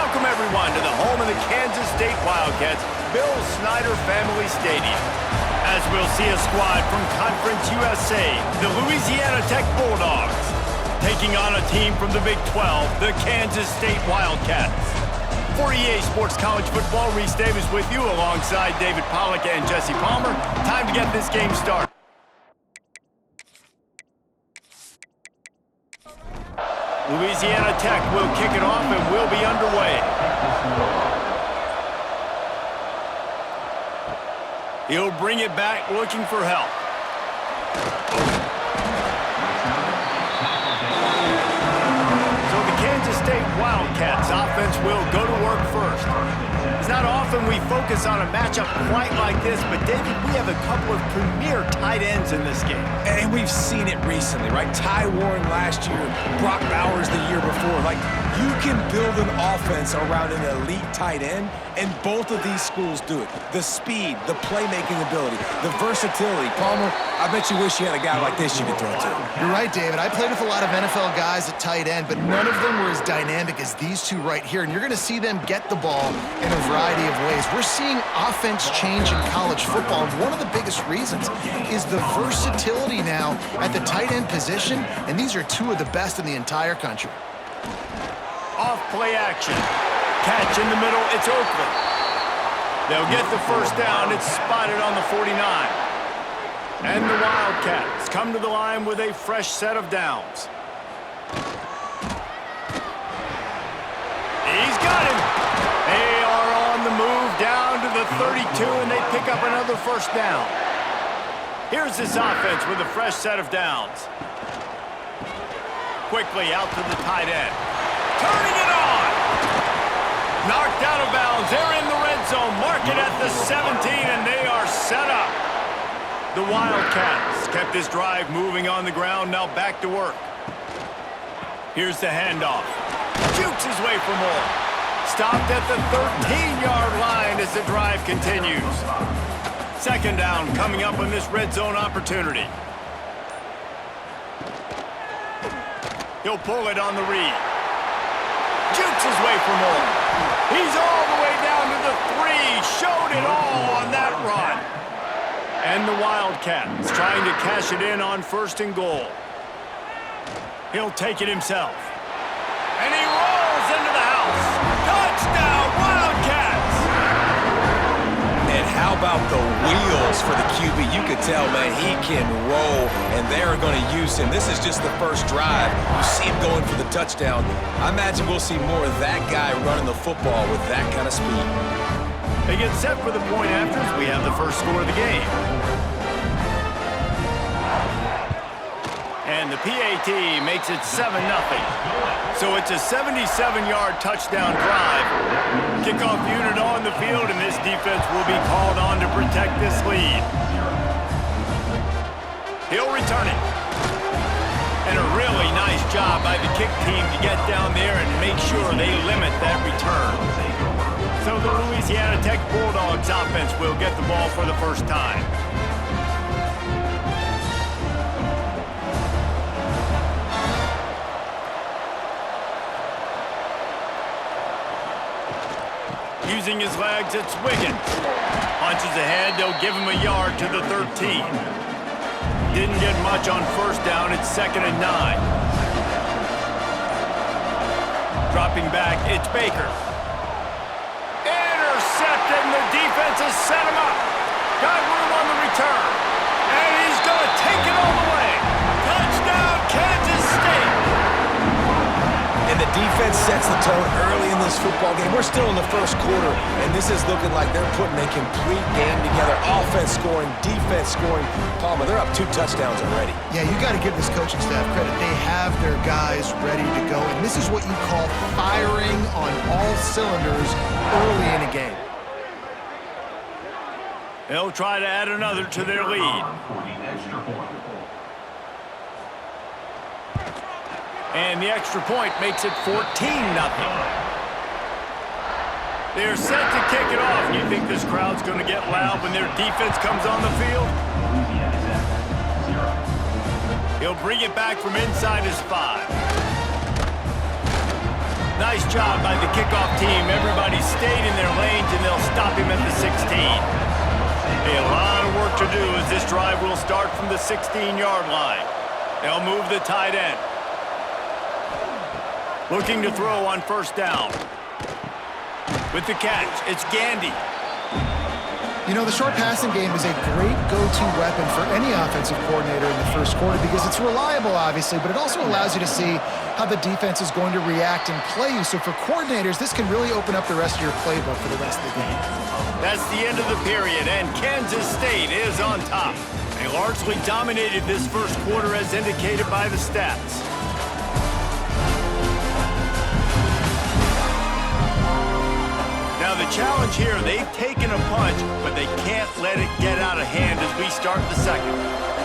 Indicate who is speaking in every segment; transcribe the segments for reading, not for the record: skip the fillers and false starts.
Speaker 1: Welcome, everyone, to the home of the Kansas State Wildcats, Bill Snyder Family Stadium. As we'll see a squad from Conference USA, the Louisiana Tech Bulldogs, taking on a team from the Big 12, the Kansas State Wildcats. For EA Sports College Football, Reese Davis with you alongside David Pollack and Jesse Palmer. Time to get this game started. Louisiana Tech will kick it off and will be underway. He'll bring it back looking for help. So the Kansas State Wildcats offense will go to work first. It's not often we focus on a matchup quite like this, but David, we have a couple of premier tight ends in this game.
Speaker 2: And we've seen it recently, right? Ty Warren last year, Brock Bowers the year before. Like, you can build an offense around an elite tight end, and both of these schools do it. The speed, the playmaking ability, the versatility. Palmer, I bet you wish you had a guy like this you could throw to.
Speaker 3: You're right, David. I played with a lot of NFL guys at tight end, but none of them were as dynamic as these two right here, and you're going to see them get the ball in a variety of ways. We're seeing offense change in college football, and one of the biggest reasons is the versatility now at the tight end position, and these are two of the best in the entire country.
Speaker 1: Off play action. Catch in the middle, it's Oakland. They'll get the first down, it's spotted on the 49. And the Wildcats come to the line with a fresh set of downs. He's got him. They are on the move down to the 32, and they pick up another first down. Here's this offense with a fresh set of downs. Quickly out to the tight end. Turning it on. Knocked out of bounds. They're in the red zone. Mark it at the 17, and they are set up. The Wildcats kept this drive moving on the ground. Now back to work. Here's the handoff. Jukes his way for more. Stopped at the 13-yard line as the drive continues. Second down coming up on this red zone opportunity. He'll pull it on the read. Jukes his way for more. He's all the way down to the 3. Showed it all on that run. And the Wildcats trying to cash it in on 1st and goal. He'll take it himself. And he rolls into the house. Touchdown, Wildcats!
Speaker 2: And how about the wheels for the QB? You could tell, man, he can roll, and they're going to use him. This is just the first drive. You see him going for the touchdown. I imagine we'll see more of that guy running the football with that kind of speed.
Speaker 1: They get set for the point after as we have the first score of the game. And the PAT makes it 7-0. So it's a 77-yard touchdown drive. Kickoff unit on the field, and this defense will be called on to protect this lead. He'll return it. And a really nice job by the kick team to get down there and make sure they limit that return. So the Louisiana Tech Bulldogs offense will get the ball for the first time. Using his legs, it's Wiggins. Punches ahead, they'll give him a yard to the 13. Didn't get much on first down, it's 2nd and 9. Dropping back, it's Baker. Intercepted, and the defense has set him up. Got room on the return. And he's going to take it all the way. Touchdown, Kansas State.
Speaker 2: And the defense sets the tone early in this football game. We're still in the first quarter, and this is looking like they're putting a complete game together. Offense scoring, defense scoring. Palmer, they're up 2 touchdowns already.
Speaker 3: Yeah, you got to give this coaching staff credit. They have their guys ready to go, and this is what you call firing on all cylinders early in a game.
Speaker 1: They'll try to add another to their lead. And the extra point makes it 14-0. They're set to kick it off. You think this crowd's going to get loud when their defense comes on the field? He'll bring it back from inside his 5. Nice job by the kickoff team. Everybody stayed in their lanes, and they'll stop him at the 16. A lot of work to do as this drive will start from the 16-yard line. They'll move the tight end. Looking to throw on first down. With the catch, it's Gandy.
Speaker 3: You know, the short passing game is a great go-to weapon for any offensive coordinator in the first quarter because it's reliable, obviously, but it also allows you to see how the defense is going to react and play you. So for coordinators, this can really open up the rest of your playbook for the rest of the game.
Speaker 1: That's the end of the period, and Kansas State is on top. They largely dominated this first quarter as indicated by the stats. Now the challenge here, they've taken a punch, but they can't let it get out of hand as we start the second.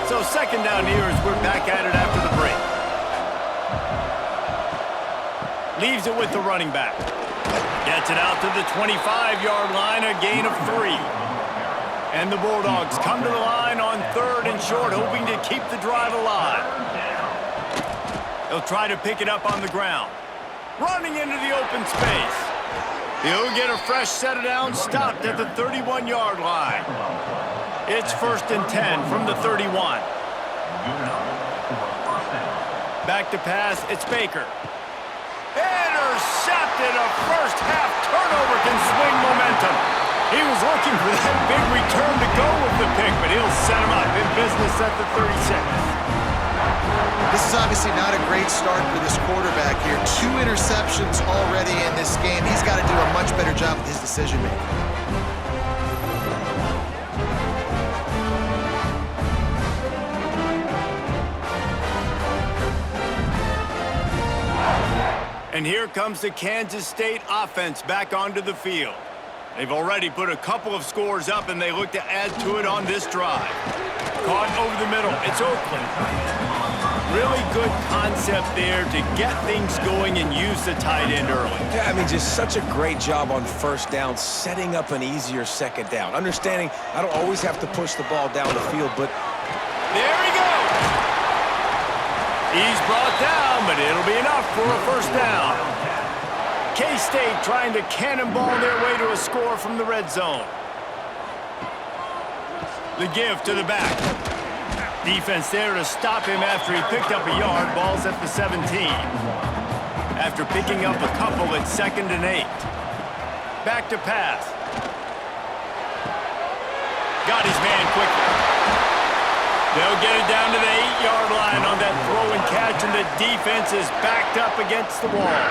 Speaker 1: So second down here as we're back at it after the break. Leaves it with the running back. Gets it out to the 25-yard line, a gain of 3. And the Bulldogs come to the line on third and short, hoping to keep the drive alive. They'll try to pick it up on the ground. Running into the open space. He'll get a fresh set of downs, stopped at the 31-yard line. It's first and 10 from the 31. Back to pass, it's Baker. Intercepted, a first-half turnover can swing momentum. He was looking for that big return to go with the pick, but he'll set him up in business at the 36.
Speaker 3: This is obviously not a great start for this quarterback here. 2 interceptions already in this game. He's got to do a much better job with his decision-making.
Speaker 1: And here comes the Kansas State offense back onto the field. They've already put a couple of scores up, and they look to add to it on this drive. Caught over the middle. It's Oakland. Really good concept there to get things going and use the tight end early.
Speaker 2: Yeah, I mean, just such a great job on first down, setting up an easier second down. Understanding I don't always have to push the ball down the field, but...
Speaker 1: There he goes! He's brought down, but it'll be enough for a first down. K-State trying to cannonball their way to a score from the red zone. The give to the back. Defense there to stop him after he picked up a yard. Ball's at the 17. After picking up a couple, it's 2nd and 8. Back to pass. Got his man quickly. They'll get it down to the 8-yard line on that throw and catch, and the defense is backed up against the wall.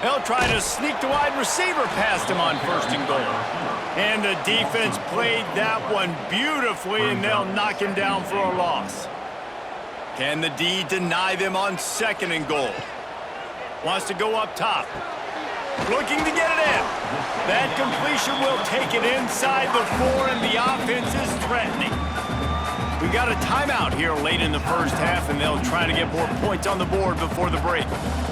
Speaker 1: They'll try to sneak the wide receiver past him on 1st and goal. And the defense played that one beautifully, and they'll knock him down for a loss. Can the D deny them on 2nd and goal? Wants to go up top. Looking to get it in. That completion will take it inside the 4, and the offense is threatening. We got a timeout here late in the first half, and they'll try to get more points on the board before the break.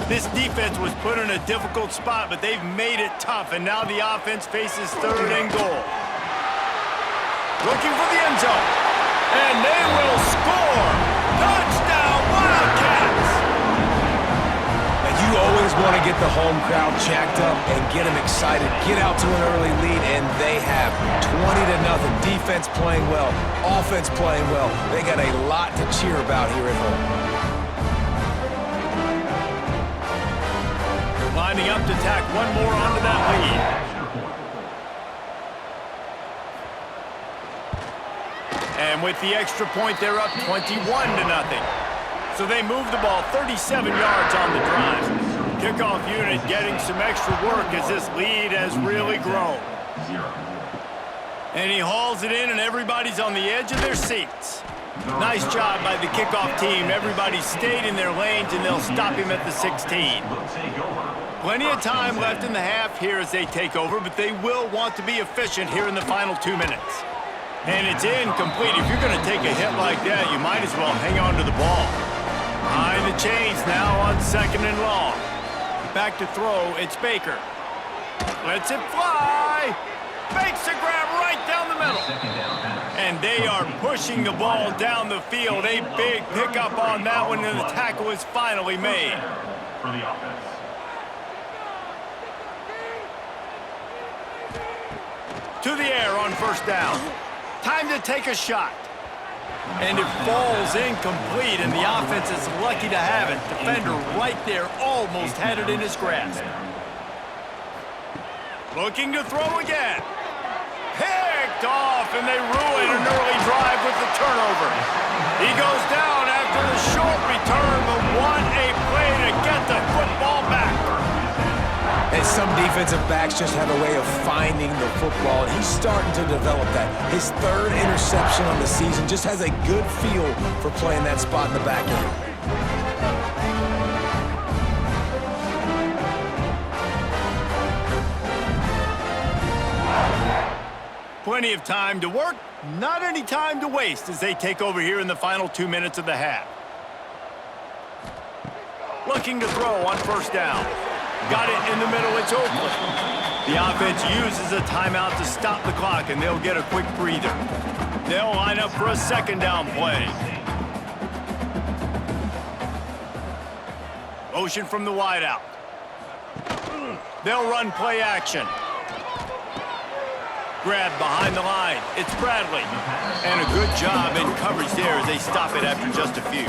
Speaker 1: This defense was put in a difficult spot, but they've made it tough, and now the offense faces 3rd and goal. Looking for the end zone, and they will score! Touchdown, Wildcats!
Speaker 2: And you always want to get the home crowd jacked up and get them excited, get out to an early lead, and they have 20-0. Defense playing well, offense playing well. They got a lot to cheer about here at home.
Speaker 1: Lining up to tack one more onto that lead. And with the extra point, they're up 21-0. So they move the ball 37 yards on the drive. Kickoff unit getting some extra work as this lead has really grown. And he hauls it in, and everybody's on the edge of their seats. Nice job by the kickoff team. Everybody stayed in their lanes, and they'll stop him at the 16. Plenty of time left in the half here as they take over, but they will want to be efficient here in the final 2 minutes. And it's incomplete. If you're going to take a hit like that, you might as well hang on to the ball. Behind the chains now on 2nd and long. Back to throw, it's Baker. Lets it fly. Makes the grab right down the middle. And they are pushing the ball down the field. A big pickup on that one, and the tackle is finally made.
Speaker 4: For the offense.
Speaker 1: To the air on first down. Time to take a shot. And it falls incomplete, and the offense is lucky to have it. Defender right there almost had it in his grasp. Looking to throw again. Picked off, and they ruin an early drive with the turnover. He goes down after the short return, but what a play to get the football back.
Speaker 2: And some defensive backs just have a way of finding the football, and he's starting to develop that. His third interception on the season, just has a good feel for playing that spot in the back end.
Speaker 1: Plenty of time to work, not any time to waste as they take over here in the final 2 minutes of the half. Looking to throw on first down. Got it in the middle, it's Oakland. The offense uses a timeout to stop the clock, and they'll get a quick breather. They'll line up for a second down play. Motion from the wideout. They'll run play action. Grab behind the line. It's Bradley. And a good job in coverage there as they stop it after just a few.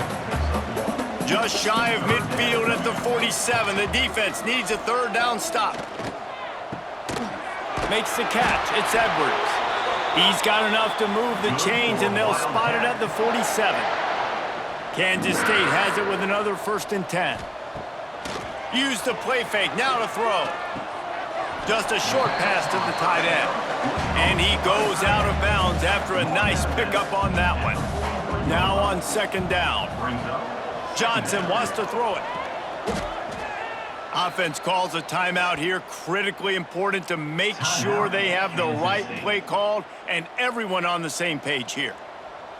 Speaker 1: Just shy of midfield at the 47. The defense needs a third down stop. Makes the catch. It's Edwards. He's got enough to move the chains, and they'll spot it at the 47. Kansas State has it with another 1st and 10. Use the play fake. Now to throw. Just a short pass to the tight end. And he goes out of bounds after a nice pickup on that one. Now on second down. Johnson wants to throw it. Offense calls a timeout here. Critically important to make sure they have the right play called and everyone on the same page here.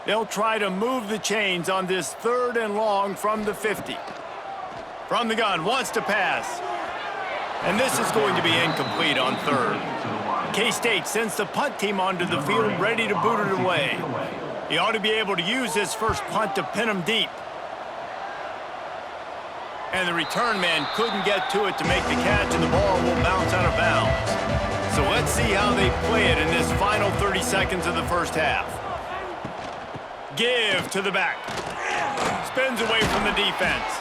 Speaker 1: They'll try to move the chains on this 3rd and long from the 50. From the gun, wants to pass. And this is going to be incomplete on 3rd. K-State sends the punt team onto the field ready to boot it away. He ought to be able to use this first punt to pin him deep. And the return man couldn't get to it to make the catch, and the ball will bounce out of bounds. So let's see how they play it in this final 30 seconds of the first half. Give to the back. Spins away from the defense.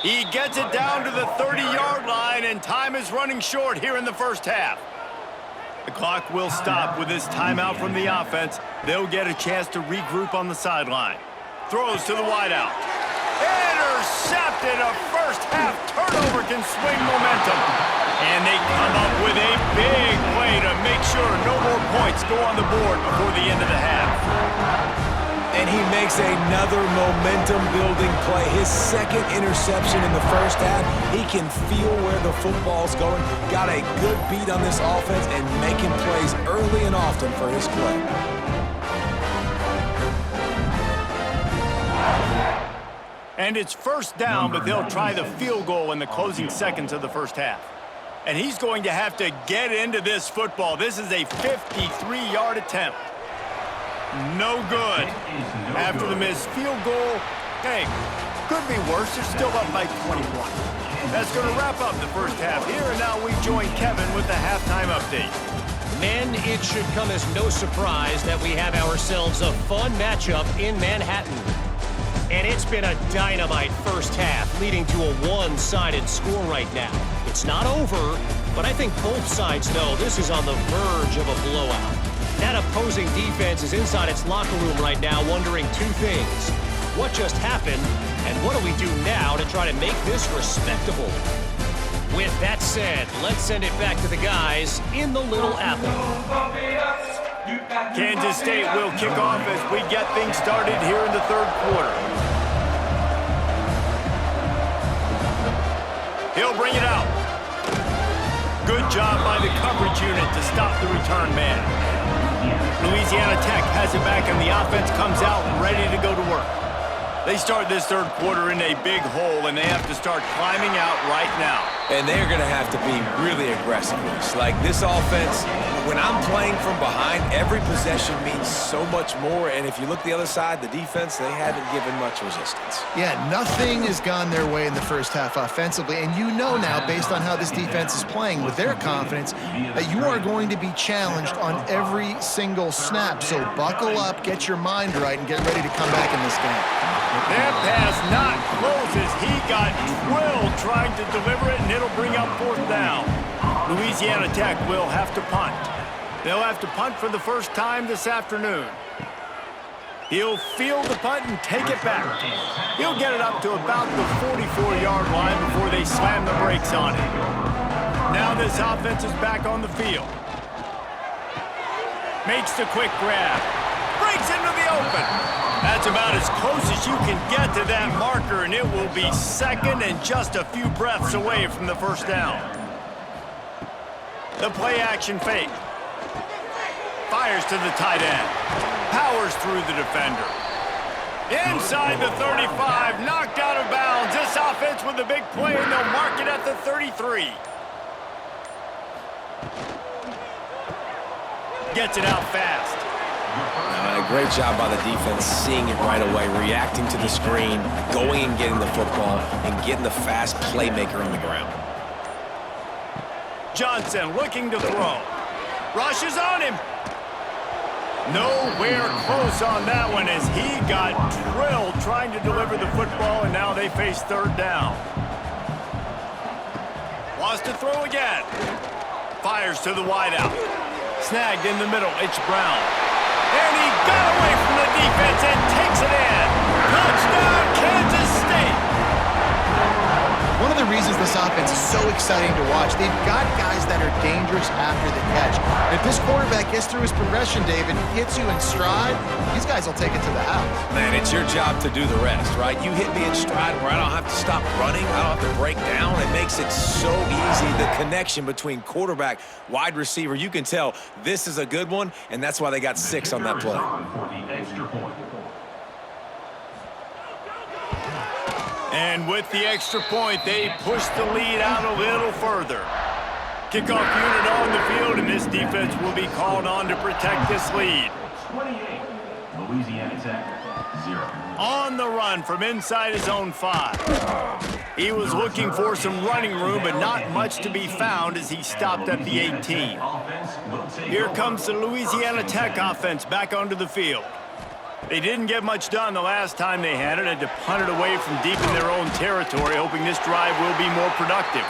Speaker 1: He gets it down to the 30-yard line, and time is running short here in the first half. The clock will stop with this timeout from the offense. They'll get a chance to regroup on the sideline. Throws to the wideout. Intercepted. A first-half turnover can swing momentum. And they come up with a big play to make sure no more points go on the board before the end of the half.
Speaker 2: And he makes another momentum-building play. His 2nd interception in the first half. He can feel where the football's going. Got a good beat on this offense and making plays early and often for his play.
Speaker 1: And it's first down, but they'll try the field goal in the closing seconds of the first half. And he's going to have to get into this football. This is a 53-yard attempt. No good. After the missed field goal, hey, could be worse. They're still up by 21. That's going to wrap up the first half here, and now we join Kevin with the halftime update.
Speaker 5: Men, it should come as no surprise that we have ourselves a fun matchup in Manhattan. And it's been a dynamite first half, leading to a one-sided score right now. It's not over, but I think both sides know this is on the verge of a blowout. That opposing defense is inside its locker room right now wondering 2 things. What just happened, and what do we do now to try to make this respectable? With that said, let's send it back to the guys in the Little Apple.
Speaker 1: Kansas State will kick off as we get things started here in the 3rd quarter. He'll bring it out. Good job by the coverage unit to stop the return man. Louisiana Tech has it back, and the offense comes out ready to go to work. They start this 3rd quarter in a big hole, and they have to start climbing out right now.
Speaker 2: And they're going to have to be really aggressive. Like this offense, when I'm playing from behind, every possession means so much more. And if you look the other side, the defense, they haven't given much resistance.
Speaker 3: Yeah, nothing has gone their way in the first half offensively. And you know now, based on how this defense is playing with their confidence, that you are going to be challenged on every single snap. So buckle up, get your mind right, and get ready to come back in this game.
Speaker 1: That pass not close as he got drilled trying to deliver it, and it'll bring up 4th down. Louisiana Tech will have to punt. They'll have to punt for the first time this afternoon. He'll field the punt and take it back. He'll get it up to about the 44-yard line before they slam the brakes on it. Now this offense is back on the field. Makes the quick grab. Breaks into the open. That's about as close as you can get to that marker, and it will be second and just a few breaths away from the first down. The play-action fake. Fires to the tight end. Powers through the defender. Inside the 35, knocked out of bounds. This offense with a big play, and they'll mark it at the 33. Gets it out fast.
Speaker 2: Great job by the defense, seeing it right away, reacting to the screen, going and getting the football, and getting the fast playmaker on the ground.
Speaker 1: Johnson looking to throw. Rushes on him. Nowhere close on that one as he got drilled trying to deliver the football, and now they face 3rd down. Wants to throw again. Fires to the wideout. Snagged in the middle. It's Brown. And he got away from the defense and takes it in. Touchdown, Kansas State.
Speaker 3: One of the reasons this offense is so exciting to watch, they've got guys that are dangerous after the catch. If this quarterback gets through his progression, David, hits you in stride, these guys will take it to the house.
Speaker 2: Man, it's your job to do the rest, right? You hit me in stride where I don't have to stop running. I don't have to break down. It makes it so easy. The connection between quarterback, wide receiver, you can tell this is a good one, and that's why they got 6 on that play.
Speaker 1: And with the extra point, they push the lead out a little further. Kickoff unit on the field, and this defense will be called on to protect this lead.
Speaker 4: 28, Louisiana Tech, 0.
Speaker 1: On the run from inside his own 5. He was looking for some running room, but not much to be found as he stopped at the 18. Here comes the Louisiana Tech offense back onto the field. They didn't get much done the last time they had it, and to punt it away from deep in their own territory, hoping this drive will be more productive.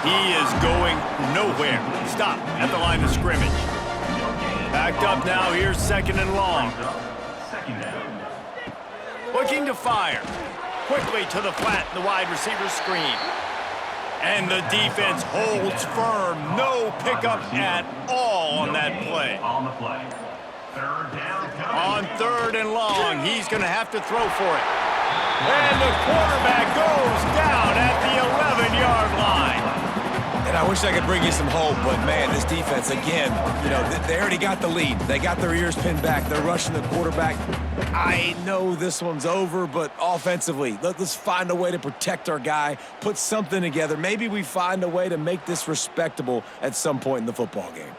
Speaker 1: He is going nowhere. Stop at the line of scrimmage. Backed up now, here's 2nd and long. Looking to fire. Quickly to the flat, the wide receiver screen. And the defense holds firm. No pickup at all on that play. On 3rd and long, he's going to have to throw for it. And the quarterback goes down at the 11-yard line.
Speaker 2: And I wish I could bring you some hope, but, man, this defense, again, you know, they already got the lead. They got their ears pinned back. They're rushing the quarterback. I know this one's over, but offensively, let's find a way to protect our guy, put something together. Maybe we find a way to make this respectable at some point in the football game.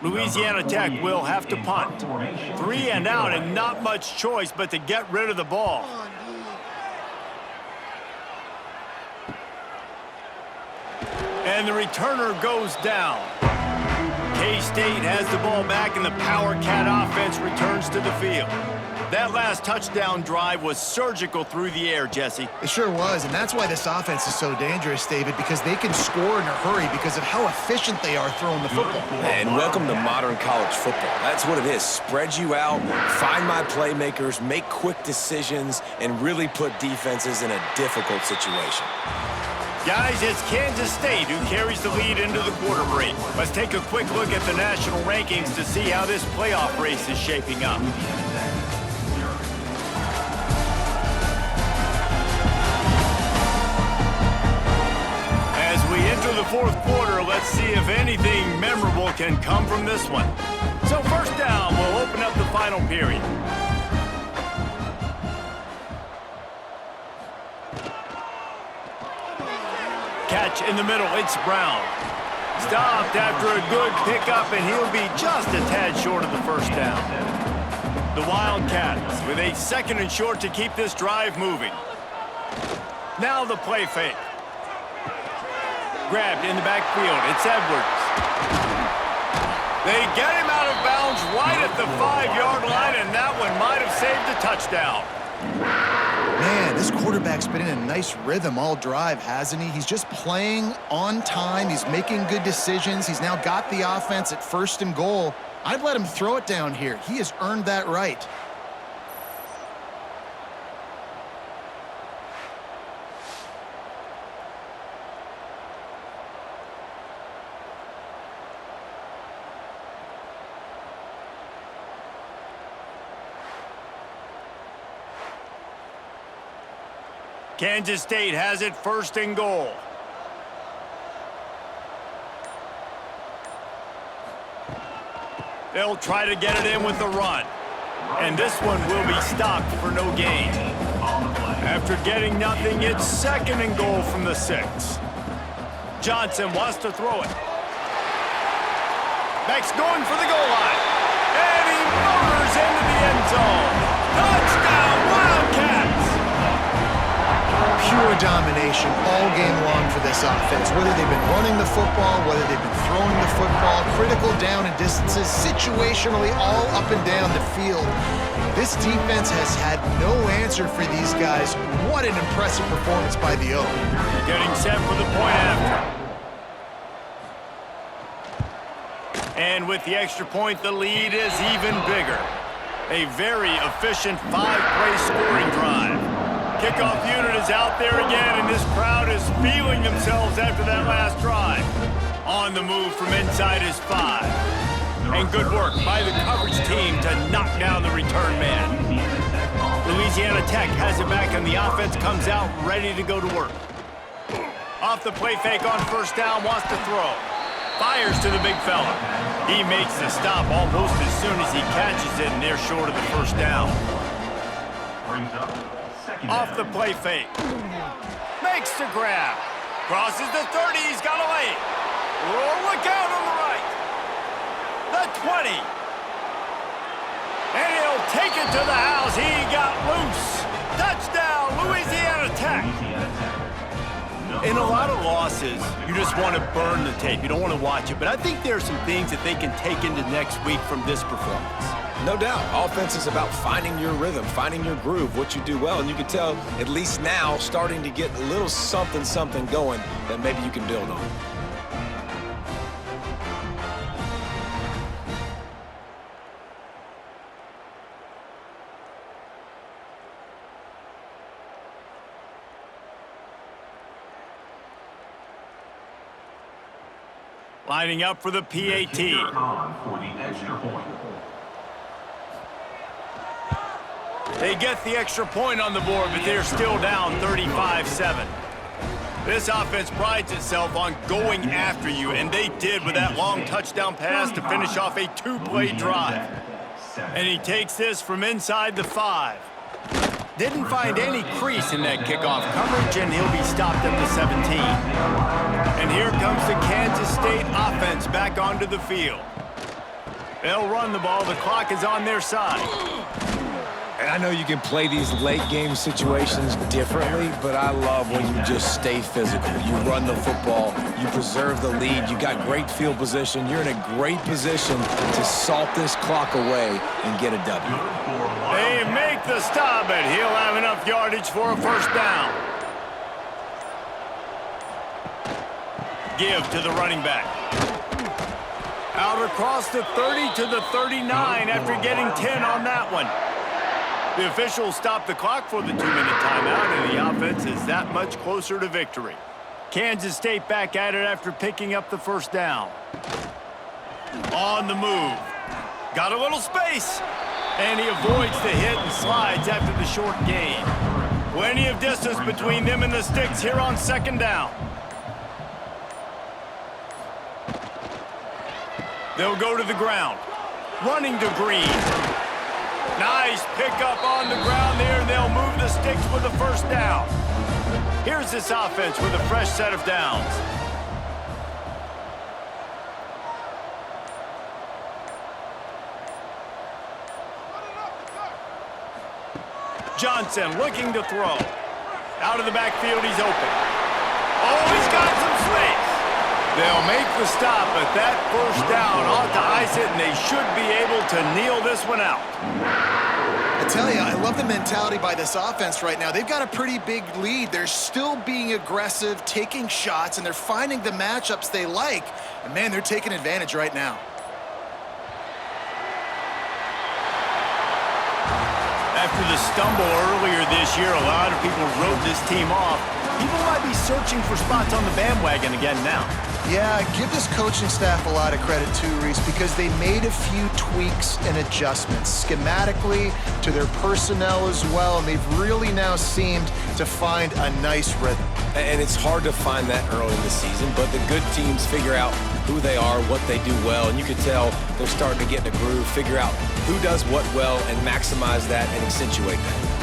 Speaker 1: Louisiana Tech will have to punt. 3 and out, and not much choice but to get rid of the ball. And the returner goes down. K-State has the ball back, and the Power Cat offense returns to the field. That last touchdown drive was surgical through the air, Jesse.
Speaker 3: It sure was, and that's why this offense is so dangerous, David, because they can score in a hurry because of how efficient they are throwing the football.
Speaker 2: And welcome to modern college football. That's what it is. Spread you out, find my playmakers, make quick decisions, and really put defenses in a difficult situation.
Speaker 1: Guys, it's Kansas State who carries the lead into the quarter break. Let's take a quick look at the national rankings to see how this playoff race is shaping up. As we enter the 4th quarter, let's see if anything memorable can come from this one. So 1st down, we'll open up the final period. Catch stretch in the middle. It's Brown. Stopped after a good pickup, and he'll be just a tad short of the first down. The Wildcats with a 2nd and short to keep this drive moving. Now the play fake. Grabbed in the backfield. It's Edwards. They get him out of bounds right at the 5-yard line, and that one might have saved a touchdown.
Speaker 3: Man, this quarterback's been in a nice rhythm all drive, hasn't he? He's just playing on time. He's making good decisions. He's now got the offense at 1st and goal. I'd let him throw it down here. He has earned that right.
Speaker 1: Kansas State has it 1st and goal. They'll try to get it in with the run. And this one will be stopped for no gain. After getting nothing, it's 2nd and goal from the 6. Johnson wants to throw it. Beck's going for the goal line. And he motors into the end zone. Touchdown, Wildcats!
Speaker 3: Pure domination all game long for this offense. Whether they've been running the football, whether they've been throwing the football, critical down and distances, situationally all up and down the field. This defense has had no answer for these guys. What an impressive performance by the O.
Speaker 1: Getting set for the point after. And with the extra point, the lead is even bigger. A very efficient 5-play scoring drive. Kickoff unit is out there again, and this crowd is feeling themselves after that last drive. On the move from inside is 5. And good work by the coverage team to knock down the return man. Louisiana Tech has it back, and the offense comes out ready to go to work. Off the play fake on 1st down, wants to throw. Fires to the big fella. He makes the stop almost as soon as he catches it, and they're short of the 1st down.
Speaker 4: Brings up
Speaker 1: Off the play fake. Makes the grab. Crosses the 30. He's got a lane. Oh, look out on the right. The 20. And he'll take it to the house. He got loose. Touchdown, Louisiana Tech. In a lot of losses, you just want to burn the tape. You don't want to watch it. But I think there are some things that they can take into next week from this performance.
Speaker 2: No doubt. Offense is about finding your rhythm, finding your groove, what you do well. And you can tell, at least now, starting to get a little something going that maybe you can build on.
Speaker 1: Lining up for the PAT.
Speaker 4: for the extra point.
Speaker 1: They get the extra point on the board, but they're still down 35-7. This offense prides itself on going after you, and they did with that long touchdown pass to finish off a 2-play drive. And he takes this from inside the 5. Didn't find any crease in that kickoff coverage, and he'll be stopped at the 17. And here comes the Kansas State offense back onto the field. They'll run the ball. The clock is on their side.
Speaker 2: And I know you can play these late-game situations differently, but I love when you just stay physical. You run the football, you preserve the lead, you got great field position, you're in a great position to salt this clock away and get a W.
Speaker 1: They make the stop, and he'll have enough yardage for a 1st down. Give to the running back. Out across the 30 to the 39 after getting 10 on that one. The officials stop the clock for the 2-minute timeout, and the offense is that much closer to victory. Kansas State back at it after picking up the 1st down. On the move. Got a little space. And he avoids the hit and slides after the short gain. Plenty of distance between them and the sticks here on 2nd down. They'll go to the ground. Running to Green. Nice pickup on the ground there, and they'll move the sticks with the 1st down. Here's this offense with a fresh set of downs. Johnson looking to throw. Out of the backfield, he's open. Oh, he's got some space. They'll make the stop, but that first down ought to ice it, and they should be able to kneel this one out.
Speaker 3: I tell you, I love the mentality by this offense right now. They've got a pretty big lead. They're still being aggressive, taking shots, and they're finding the matchups they like. And, man, they're taking advantage right now.
Speaker 1: After the stumble earlier this year, a lot of people wrote this team off. People might be searching for spots on the bandwagon again now.
Speaker 3: Yeah, give this coaching staff a lot of credit too, Reese, because they made a few tweaks and adjustments schematically to their personnel as well, and they've really now seemed to find a nice rhythm.
Speaker 2: And it's hard to find that early in the season, but the good teams figure out who they are, what they do well, and you can tell they're starting to get in a groove, figure out who does what well, and maximize that and accentuate that.